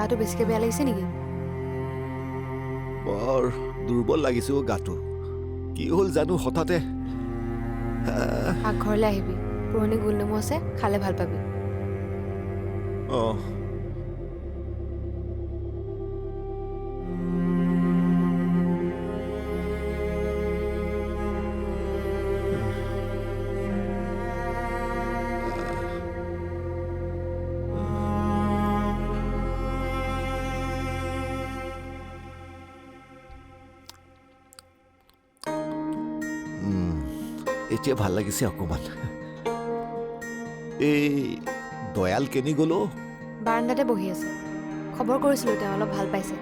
গাটো বেছিকৈ বেয়া লাগিছে নেকি? বৰ দুৰ্বল লাগিছে অ' গাটো। কি হ'ল জানো হঠাতে। পাকঘৰলৈ আহিবি, পুৰণি গোলনেমু আছে, খালে ভাল পাবি। অঁ এতিয়া ভাল লাগিছে অকণমান। এই দয়াল কেনি গ'ল অ'? বাৰাণ্ডাতে বহি আছে। খবৰ কৰিছিলোঁ, তেওঁ অলপ ভাল পাইছে।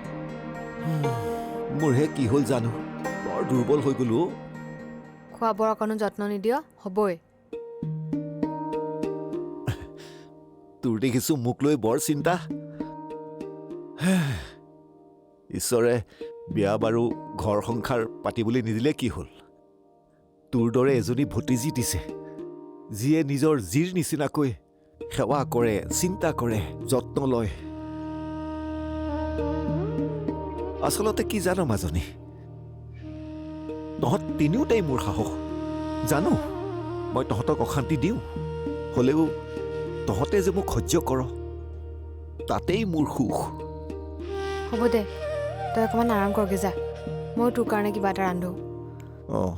মোৰহে কি হ'ল জানো, বৰ দুৰ্বল হৈ গ'লো অ'। খোৱা বোৱাৰ অকণো যত্ন নিদিয়, হ'বই। তোৰ দেখিছোঁ মোক লৈ বৰ চিন্তা। ঈশ্বৰে বিয়া বাৰু ঘৰ সংসাৰ পাতিবলৈ নিদিলে কি হ'ল? তোৰ দৰে এজনী ভতিজী দিছে, যিয়ে নিজৰ জীৰ নিচিনাকৈ সেৱা কৰে, চিন্তা কৰে, যত্ন লয়। আচলতে কি জানো মাজনী, তহঁত তিনিওটাই মোৰ সাহস। জানো মই তহঁতক অশান্তি দিওঁ, হ'লেও তহঁতে যে মোক সহ্য কৰ, তাতেই মোৰ সুখ। হ'ব দে, তই অকণমান আৰাম কৰগে যা, মই তোৰ কাৰণে কিবা এটা ৰান্ধো। অঁ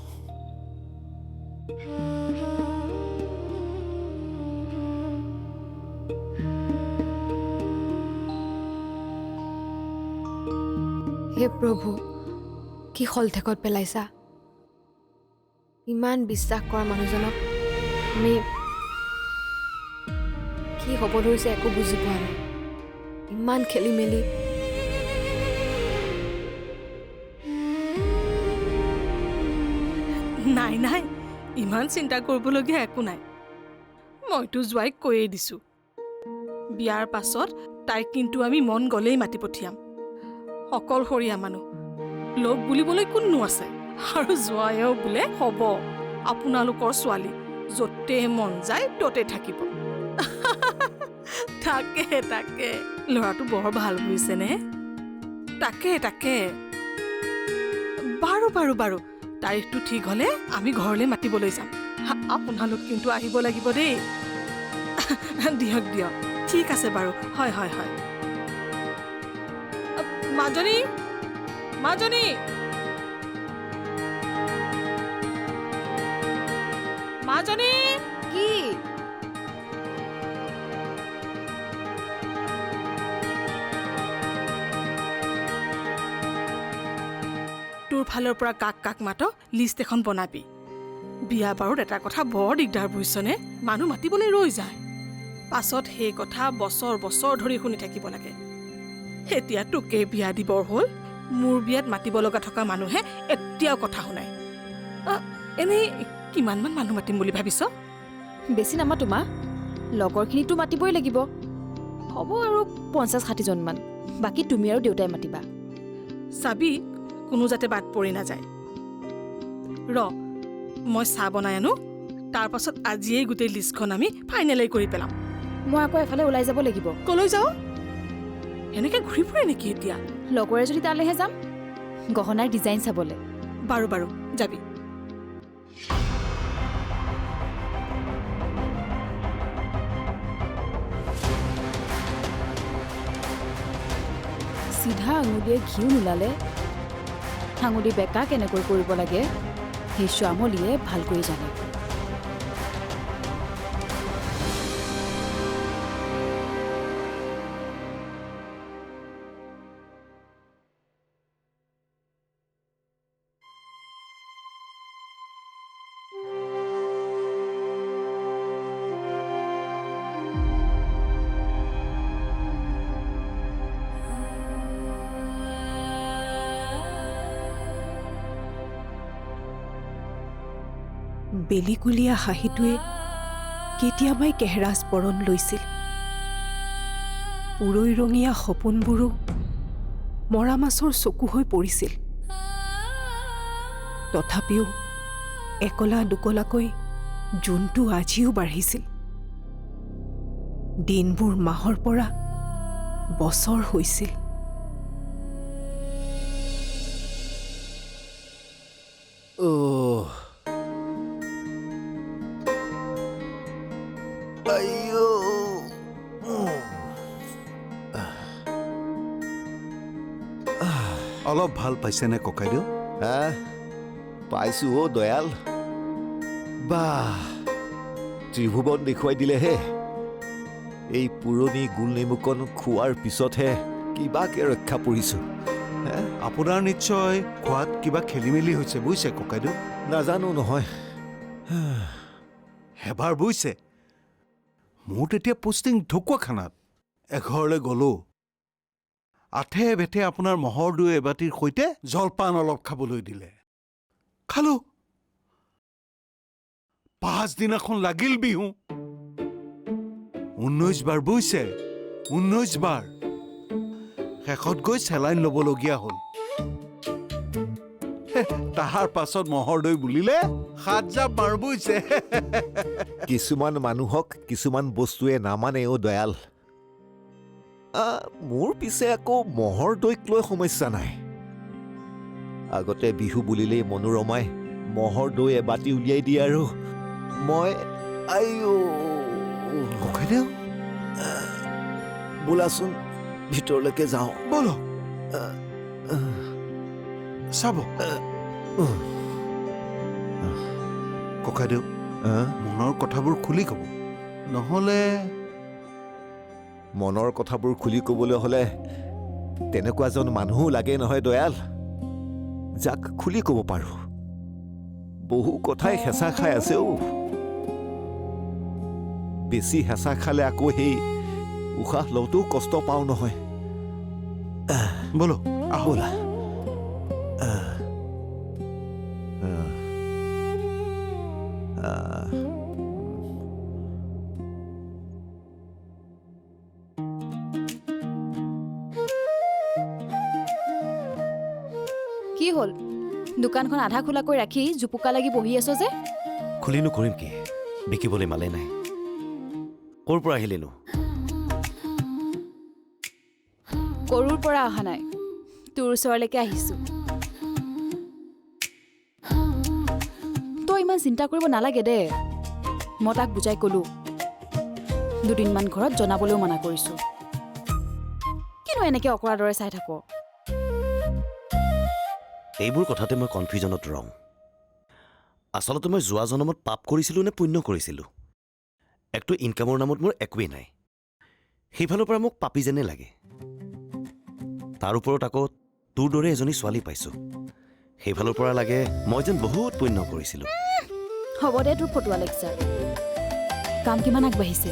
হে প্ৰভু, কি শলঠেকত পেলাইছা। ইমান বিশ্বাস কৰা মানুহজনক আমি কি হ'ব ধৰিছে একো বুজি পোৱা নাই। ইমান খেলি মেলি। নাই নাই, ইমান চিন্তা কৰিবলগীয়া একো নাই। মইতো জোৱাইক কৈয়ে দিছোঁ, বিয়াৰ পাছত তাইক কিন্তু আমি মন গ'লেই মাতি পঠিয়াম। অকলশৰীয়া মানুহ, লগ বুলিবলৈ কোননো আছে? আৰু জোৱায়েও বোলে হ'ব আপোনালোকৰ ছোৱালী, য'তে মন যায় ত'তে থাকিব। তাকে তাকে, ল'ৰাটো বৰ ভাল হৈছেনে? তাকে তাকে, বাৰু বাৰু বাৰু, তাৰিখটো ঠিক হ'লে আমি ঘৰলৈ মাতিবলৈ যাম। আপোনালোক কিন্তু আহিব লাগিব দেই। দিয়ক দিয়ক, ঠিক আছে বাৰু, হয় হয় হয়। মাজনী মাজনী, মাজনী, কি? তোৰ ফালৰ পৰা কাক কাক মাত লিষ্ট এখন বনাবি। বিয়া বাৰুত এটা কথা বৰ দিগদাৰ বুজিছনে, মানুহ মাতিবলৈ ৰৈ যায়, পাছত সেই কথা বছৰ বছৰ ধৰি শুনি থাকিব লাগে। এতিয়া তোকে বিয়া দিবৰ হ'ল, মোৰ বিয়াত মাতিব লগা থকা মানুহে এতিয়াও কথা শুনাই। এনেই কিমানমান মানুহ মাতিম বুলি ভাবিছ? বেছি নামাতো মা, লগৰখিনিতো মাতিবই লাগিব। হ'ব আৰু 50-60জনমান, বাকী তুমি আৰু দেউতাই মাতিবা। চাবি কোনো যাতে বাদ পৰি নাযায়। ৰ মই চাহ বনাই আনো, তাৰ পাছত আজিয়েই গোটেই লিষ্টখন আমি ফাইনেলাই কৰি পেলাম। মই আকৌ এফালে ওলাই যাব লাগিব। কলৈ যাওঁ? এনেকে ঘূৰি ফুৰে নেকি এতিয়া? লগৰে যদি তালৈহে যাম, গহনাৰ ডিজাইন চাবলৈ। বাৰু বাৰু, যাবি। চিধা আঙুলিয়ে ঘিউ নোলালে আঙুলি বেকা কেনেকৈ কৰিব লাগে সেই শ্যামলীয়ে ভালকৈ জানে। বেলিকুলীয়া হাঁহিটোৱে কেতিয়াবাই কেহেৰাজ বৰণ লৈছিল। পুৰৈৰঙীয়া সপোনবোৰো মৰা মাছৰ চকু হৈ পৰিছিল। তথাপিও একলা দুকলাকৈ জোনটো আজিও বাঢ়িছিল। দিনবোৰ মাহৰ পৰা বছৰ হৈছিল। আইও অলপ ভাল পাইছেনে ককাইদেউ? হা পাইছো অ' দয়াল। বাহ, ত্ৰিভুৱন দেখুৱাই দিলেহে। এই পুৰণি গোল নেমুকণ খোৱাৰ পিছতহে কিবাকে ৰক্ষা পৰিছো। আপোনাৰ নিশ্চয় খোৱাত কিবা খেলি মেলি হৈছে বুজিছে ককাইদেউ? নাজানো নহয়। এবাৰ বুজিছে মোৰ তেতিয়া পোষ্টিং ঢকুৱাখানাত। এঘৰলৈ গ'লোঁ, আঠে বেঠে আপোনাৰ মহৰ দৈ এবাতিৰ সৈতে জলপান অলপ খাবলৈ দিলে। খালোঁ। পাছদিনাখন লাগিল বিহু। 19 বাৰ বুজিছে, 19 বাৰ। শেষত গৈ চেলাইন ল'বলগীয়া হ'ল। তাহাৰ পাছত মহৰ দৈ বুলিলে 7 জাপ মাৰ বুজিছে। কিছুমান মানুহক কিছুমান বস্তুৱে নামানে অ' দয়াল। মোৰ পিছে আকৌ মহৰ দৈক লৈ সমস্যা নাই। আগতে বিহু বুলিলেই মনোৰমাই মহৰ দৈ এবাতি উলিয়াই দিয়ে আৰু মই আইও ককাইদেউ বোলাচোন ভিতৰলৈকে যাওঁ। বলক চাব। ককাইদেউ মনৰ কথাবোৰ খুলি ক'ব, নহ'লে মনৰ কথাবোৰ খুলি ক'বলৈ হ'লে তেনেকুৱা এজন মানুহো লাগে নহয় দয়াল, যাক খুলি ক'ব পাৰোঁ। বহু কথাই হেঁচা খাই আছে অ'। বেছি হেঁচা খালে আকৌ সেই উশাহ লওঁতেও কষ্ট পাওঁ নহয়। বলক আহো। ব'লা। কি হ'ল? দোকানখন আধা খোলাকৈ ৰাখি জুপুকা লাগি বহি আছ যে? খুলিনো কৰিম কি, বিকিবলৈ মালে নাই। ক'ৰ পৰা আহিলেনো? গৰুৰ পৰা অহা নাই, তোৰ ওচৰলৈকে আহিছোঁ। তই ইমান চিন্তা কৰিব নালাগে দে। মই তাক বুজাই ক'লো, দুদিনমান ঘৰত জনাবলৈও মানা কৰিছোঁ। কিনো এনেকৈ অকৰা দৰে চাই থাক? এইবোৰ কথাতে মই কনফিউজনত ৰওঁ। আচলতে মই যোৱা জনমত পাপ কৰিছিলোঁ নে পুণ্য কৰিছিলোঁ? একতো ইনকামৰ নামত মোৰ একোৱেই নাই, সেইফালৰ পৰা মোক পাপী যেনে লাগে। তাৰ ওপৰত আকৌ তোৰ দৰে এজনী ছোৱালী পাইছোঁ, সেইফালৰ পৰা লাগে মই যেন বহুত পুণ্য কৰিছিলোঁ। হ'ব দে তোৰ ফটোৱা লেকচাৰ। কাম কিমান আগবাঢ়িছে?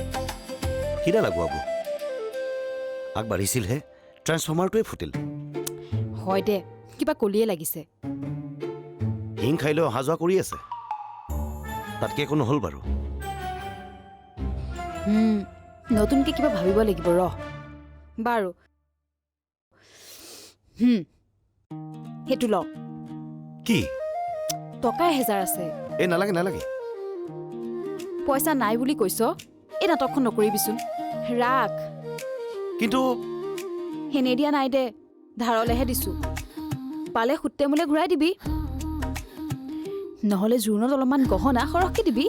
সিদা লাগোৱাব আগবাঢ়িছিলহে, ট্ৰেন্সফৰ্মাৰটোৱে ফুটিল। হয় দে, কিবা কলিয়ে লাগিছে। হিং খাই লৈ অহা যোৱা কৰি আছে, তাতকৈ একো নহ'ল বাৰু। নতুনকৈ কিবা ভাবিব লাগিব ৰহ। বাৰু সেইটো ল। কি? টকা 1000 আছে। এই নালাগে নালাগে। পইচা নাই বুলি কৈছ, এই নাটকখন নকৰিবিচোন, ৰাখ। কিন্তু সেনে দিয়া নাই দে, ধাৰলেহে দিছোঁ। পালে সুতে মোলে ঘূৰাই দিবি, নহ'লে জোৰোণত অলপমান গহনা সৰহকৈ দিবি।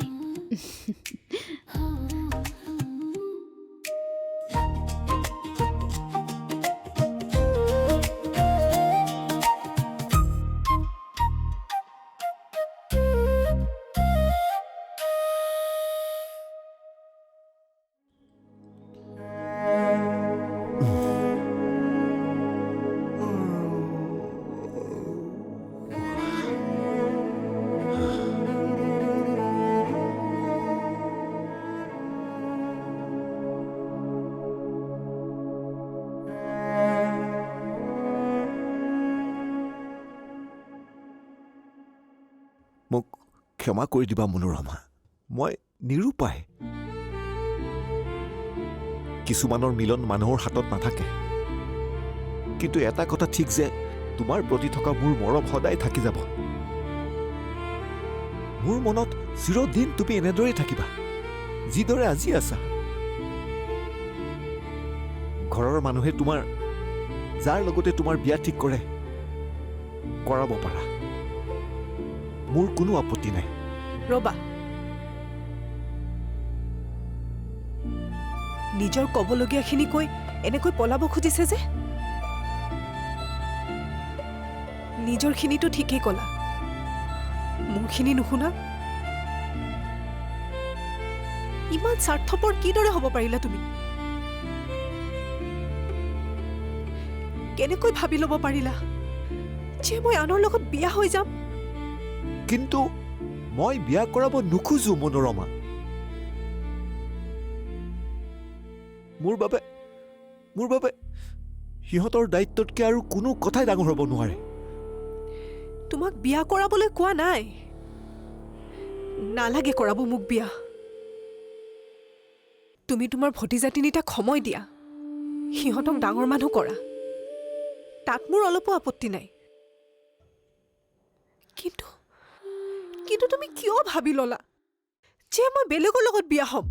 মোক ক্ষমা কৰি দিবা মনোৰমা, মই নিৰুপায়। কিছুমানৰ মিলন মানুহৰ হাতত নাথাকে, কিন্তু এটা কথা ঠিক যে তোমাৰ প্ৰতি থকা মোৰ মৰম সদায় থাকি যাব। মোৰ মনত চিৰদিন তুমি এনেদৰেই থাকিবা, যিদৰে আজি আছা। ঘৰৰ মানুহে যাৰ লগতে তোমাৰ বিয়া ঠিক কৰে কৰাব পাৰা। মোৰ কোনো আপত্তি নাই। ৰ'বা, নিজৰ ক'বলগীয়াখিনি কৈ এনেকৈ পলাব খুজিছে যে? নিজৰখিনিতো ঠিকেই ক'লা, মোৰখিনি নুশুনা? ইমান স্বাৰ্থপৰ কিদৰে হ'ব পাৰিলা তুমি? কেনেকৈ ভাবি ল'ব পাৰিলা যে মই আনৰ লগত বিয়া হৈ যাম? কিন্তু মই বিয়া কৰাব নোখোজো মনোৰমা। মোৰ বাবে সিহঁতৰ দায়িত্বতকৈ আৰু কোনো কথাই ডাঙৰ হ'ব নোৱাৰে। তোমাক বিয়া কৰাবলৈ কোৱা নাই। নালাগে কৰাব মোক বিয়া। তুমি তোমাৰ ভতিজা তিনিটাক সময় দিয়া, সিহঁতক ডাঙৰ মানুহ কৰা, তাত মোৰ অলপো আপত্তি নাই। কিন্তু তুমি কিয় ভাবি ল'লা যে মই বেলেগৰ লগত বিয়া হ'ম?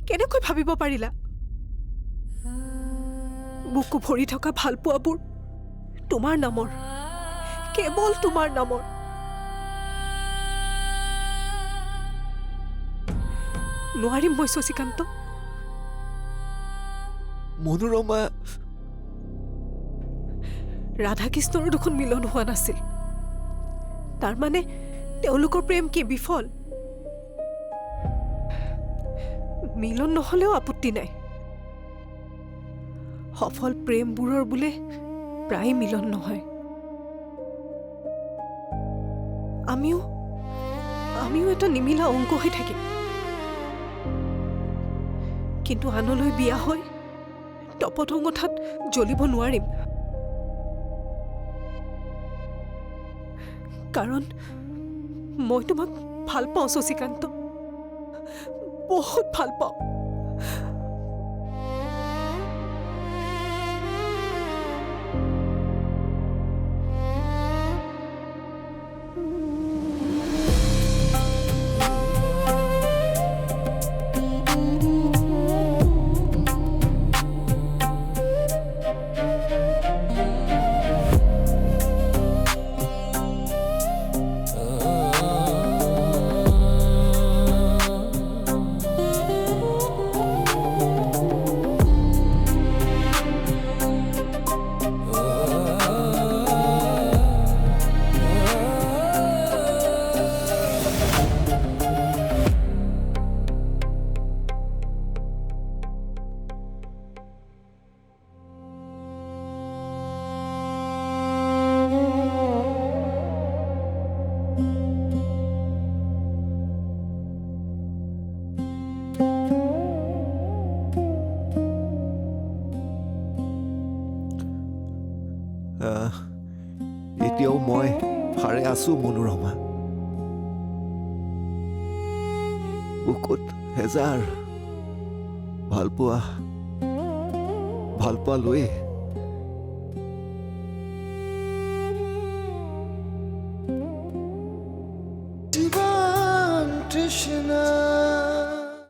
কেনেকৈ ভাবিব পাৰিলা? বুকু ভৰি থকা ভালপোৱাবোৰ তোমাৰ নামৰ, কেৱল তোমাৰ নামৰ। নোৱাৰিম মই শশীকান্ত। মনোৰমা, ৰাধাকৃষ্ণৰো দেখোন মিলন হোৱা নাছিল। তাৰমানে তেওঁলোকৰ প্ৰেম কি বিফল? মিলন নহ'লেও আপত্তি নাই। সফল প্ৰেমবোৰৰ বোলে প্ৰায় মিলন নহয়। আমিও এটা নিমিলা অংক হৈ থাকিম। কিন্তু আনলৈ বিয়া হৈ তপতংগঠাত জ্বলিব নোৱাৰিম। কাৰণ মই তোমাক ভাল পাওঁ শশীকান্ত, বহুত ভাল পাওঁ। এতিয়াও মই হাৰে আছো মনোৰমা। বুকুত হেজাৰ ভালপোৱা লৈয়ে Divine Krishna